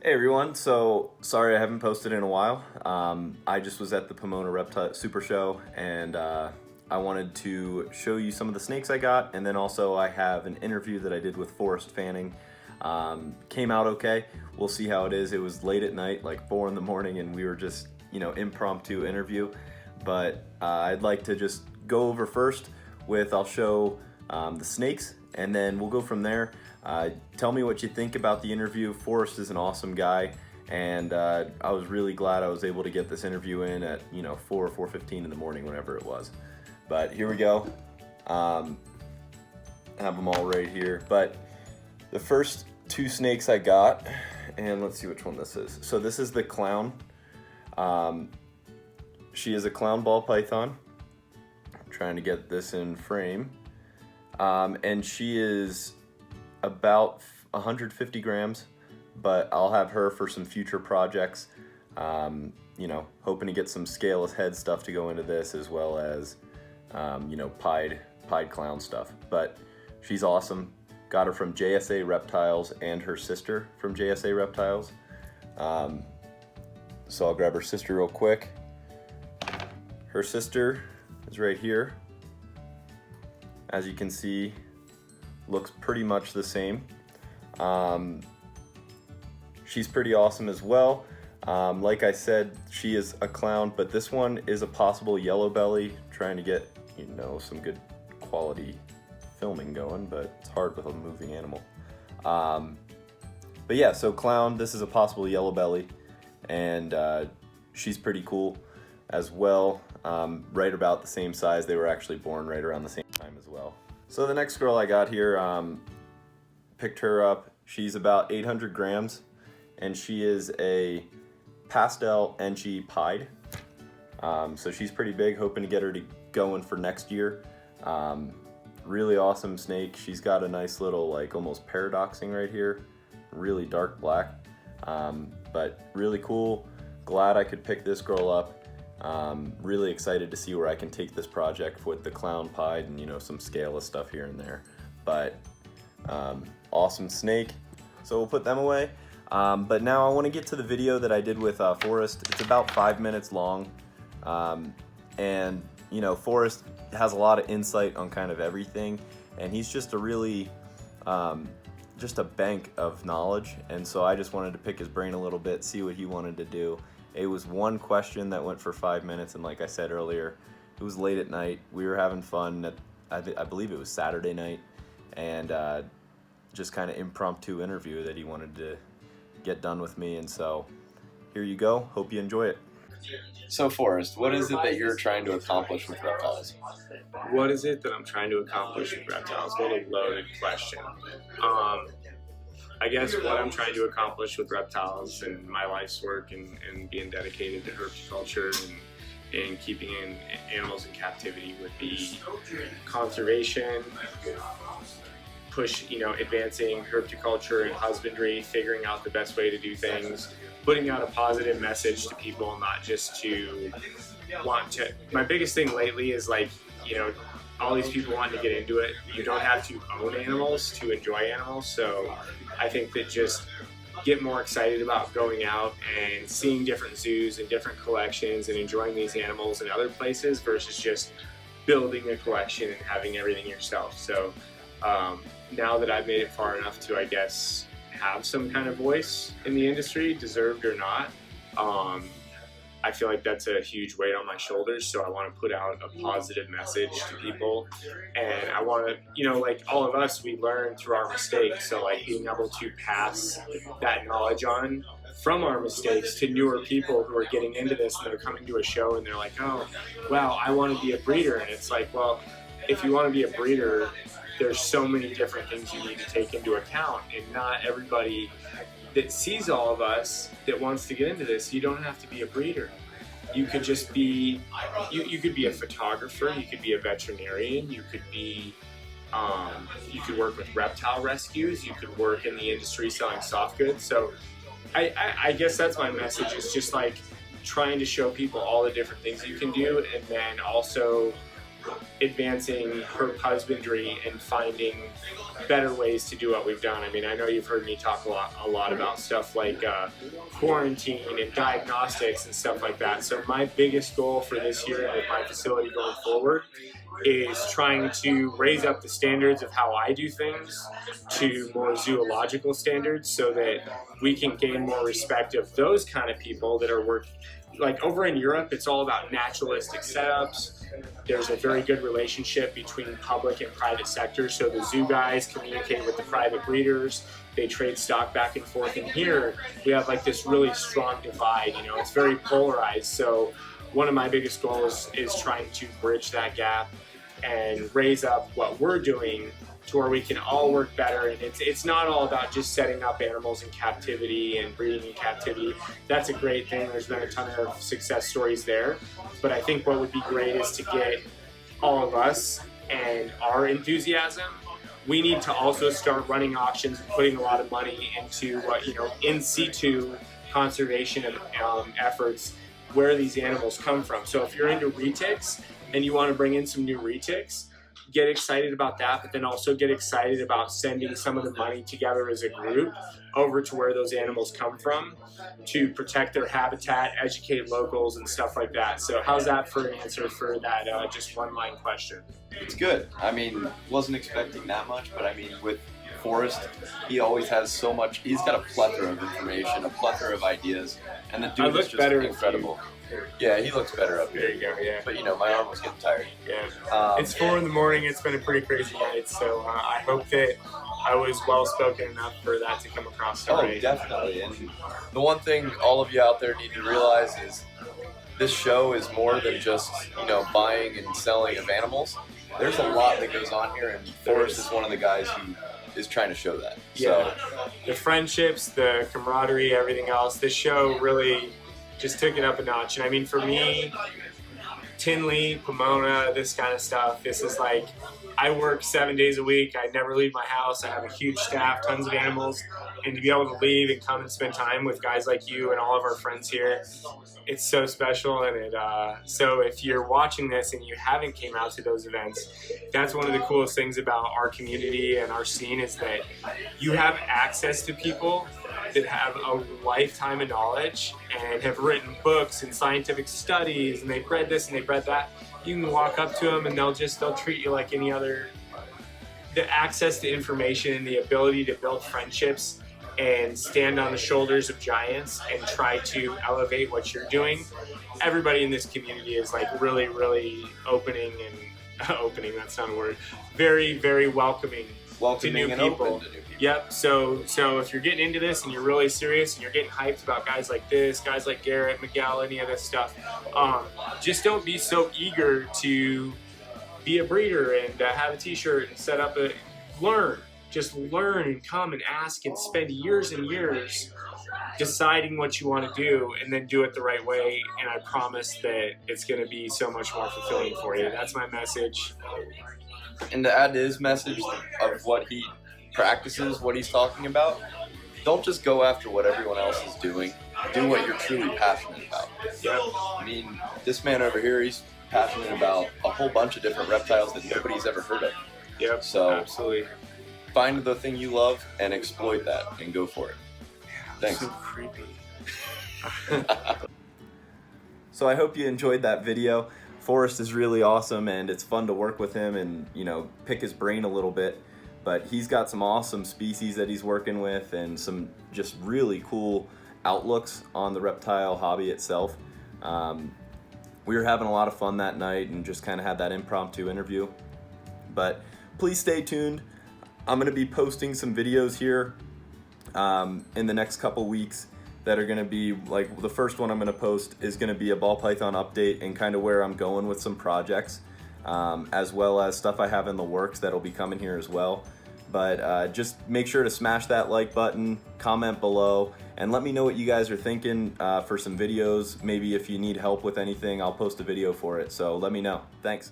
Hey everyone, so sorry I haven't posted in a while. I just was at the Pomona Reptile Super Show and I wanted to show you some of the snakes I got, and then also I have an interview that I did with Forrest Fanning. Came out okay. We'll see how it is. It was late at night, like 4 in the morning, and we were just, impromptu interview. But I'd like to just go over first with, I'll show the snakes, and then we'll go from there. Tell me what you think about the interview. Forrest is an awesome guy, and I was really glad I was able to get this interview in at 4 or 4:15 in the morning, whenever it was. But here we go. I have them all right here. But the first two snakes I got, and let's see which one this is. So this is the clown. She is a clown ball python. I'm trying to get this in frame. And she is about 150 grams, but I'll have her for some future projects. Hoping to get some scaleless head stuff to go into this, as well as pied clown stuff. But she's awesome. Got her from JSA Reptiles and her sister from JSA Reptiles. So I'll grab her sister real quick. Her sister is right here. As you can see, looks pretty much the same. She's pretty awesome as well. Like I said, she is a clown, but this one is a possible yellow belly. Trying to get some good quality filming going, but it's hard with a moving animal. But yeah, so clown, this is a possible yellow belly, and she's pretty cool as well. Right about the same size. They were actually born right around the same time as well. So the next girl I got here, picked her up. She's about 800 grams, and she is a pastel NG pied. So she's pretty big, hoping to get her to going for next year. Really awesome snake. She's got a nice little, like, almost paradoxing right here. Really dark black, but really cool. Glad I could pick this girl up. Really excited to see where I can take this project with the clown pied and some scaleless stuff here and there. But awesome snake. So we'll put them away. But now I want to get to the video that I did with Forrest. It's about 5 minutes long, and Forrest has a lot of insight on kind of everything, and he's just a really just a bank of knowledge. And so I just wanted to pick his brain a little bit, see what he wanted to do. It was one question that went for 5 minutes, and like I said earlier, it was late at night. We were having fun. I believe it was Saturday night, and just kind of impromptu interview that he wanted to get done with me. And so here you go. Hope you enjoy it. So Forrest, what is it that you're trying to accomplish with reptiles? What is it that I'm trying to accomplish with reptiles? What a loaded question. I guess what I'm trying to accomplish with reptiles and my life's work and being dedicated to herpetoculture and keeping animals in captivity would be conservation, advancing herpetoculture and husbandry, figuring out the best way to do things, putting out a positive message to people, not just to want to. My biggest thing lately is all these people wanting to get into it. You don't have to own animals to enjoy animals. So I think that just get more excited about going out and seeing different zoos and different collections and enjoying these animals in other places versus just building a collection and having everything yourself. So now that I've made it far enough to, I guess, have some kind of voice in the industry, deserved or not, I feel like that's a huge weight on my shoulders. So I want to put out a positive message to people, and I want to, like all of us, we learn through our mistakes. So being able to pass that knowledge on from our mistakes to newer people who are getting into this, and they're coming to a show and they're like, oh, wow, I want to be a breeder. And it's like, well, if you want to be a breeder, there's so many different things you need to take into account, and not everybody that sees all of us that wants to get into this. You don't have to be a breeder. You could just be, you could be a photographer, you could be a veterinarian, you could be, you could work with reptile rescues, you could work in the industry selling soft goods. So I guess that's my message, is just trying to show people all the different things you can do, and then also advancing herp husbandry and finding better ways to do what we've done. I mean, I know you've heard me talk a lot about stuff like quarantine and diagnostics and stuff like that. So my biggest goal for this year with my facility going forward is trying to raise up the standards of how I do things to more zoological standards so that we can gain more respect of those kind of people that are working. Like over in Europe, it's all about naturalistic setups. There's a very good relationship between public and private sectors. So the zoo guys communicate with the private breeders. They trade stock back and forth. And here we have like this really strong divide. You know, it's very polarized. So one of my biggest goals is trying to bridge that gap and raise up what we're doing to where we can all work better. And it's not all about just setting up animals in captivity and breeding in captivity. That's a great thing. There's been a ton of success stories there. But I think what would be great is to get all of us and our enthusiasm. We need to also start running auctions and putting a lot of money into in situ conservation efforts where these animals come from. So if you're into retics and you want to bring in some new retics, get excited about that, but then also get excited about sending some of the money together as a group over to where those animals come from to protect their habitat, educate locals, and stuff like that. So how's that for an answer for that just one-line question? It's good. I mean, wasn't expecting that much, but I mean, with Forrest, he always has so much. He's got a plethora of information, a plethora of ideas, and the dude is just incredible. Yeah, he looks better up here. There you go, yeah. But my arm was getting tired. Yeah. It's 4 in the morning. It's been a pretty crazy night, so I hope that I was well-spoken enough for that to come across all right. Oh, definitely. And the one thing all of you out there need to realize is this show is more than just, buying and selling of animals. There's a lot that goes on here, and Forrest is one of the guys who is trying to show that. Yeah. So, the friendships, the camaraderie, everything else, this show really just took it up a notch. And I mean, for me, Tinley, Pomona, this kind of stuff, this is like, I work 7 days a week. I never leave my house. I have a huge staff, tons of animals. And to be able to leave and come and spend time with guys like you and all of our friends here, it's so special. And so if you're watching this and you haven't came out to those events, that's one of the coolest things about our community and our scene is that you have access to people that have a lifetime of knowledge and have written books and scientific studies, and they've read this and they've read that. You can walk up to them and they'll treat you like any other. The access to information and the ability to build friendships and stand on the shoulders of giants and try to elevate what you're doing. Everybody in this community is like really, really opening, that's not a word, very, very welcoming to new people. Yep, so if you're getting into this and you're really serious and you're getting hyped about guys like this, guys like Garrett, Miguel, any of this stuff, just don't be so eager to be a breeder and have a t-shirt and set up just learn and come and ask and spend years and years deciding what you want to do and then do it the right way, and I promise that it's going to be so much more fulfilling for you. That's my message. And to add to his message of what he practices, what he's talking about, don't just go after what everyone else is doing. Do what you're truly passionate about. Yep. I mean, this man over here, he's passionate about a whole bunch of different reptiles that nobody's ever heard of. Yep, so absolutely. Find the thing you love and exploit that and go for it. Thanks. So creepy. So I hope you enjoyed that video. Forrest is really awesome and it's fun to work with him and, pick his brain a little bit. But he's got some awesome species that he's working with and some just really cool outlooks on the reptile hobby itself. We were having a lot of fun that night and just kind of had that impromptu interview. But please stay tuned. I'm going to be posting some videos here in the next couple weeks that are going to be, like, the first one I'm going to post is going to be a ball python update and kind of where I'm going with some projects, as well as stuff I have in the works that'll be coming here as well. But just make sure to smash that like button, comment below, and let me know what you guys are thinking for some videos. Maybe if you need help with anything, I'll post a video for it. So let me know. Thanks.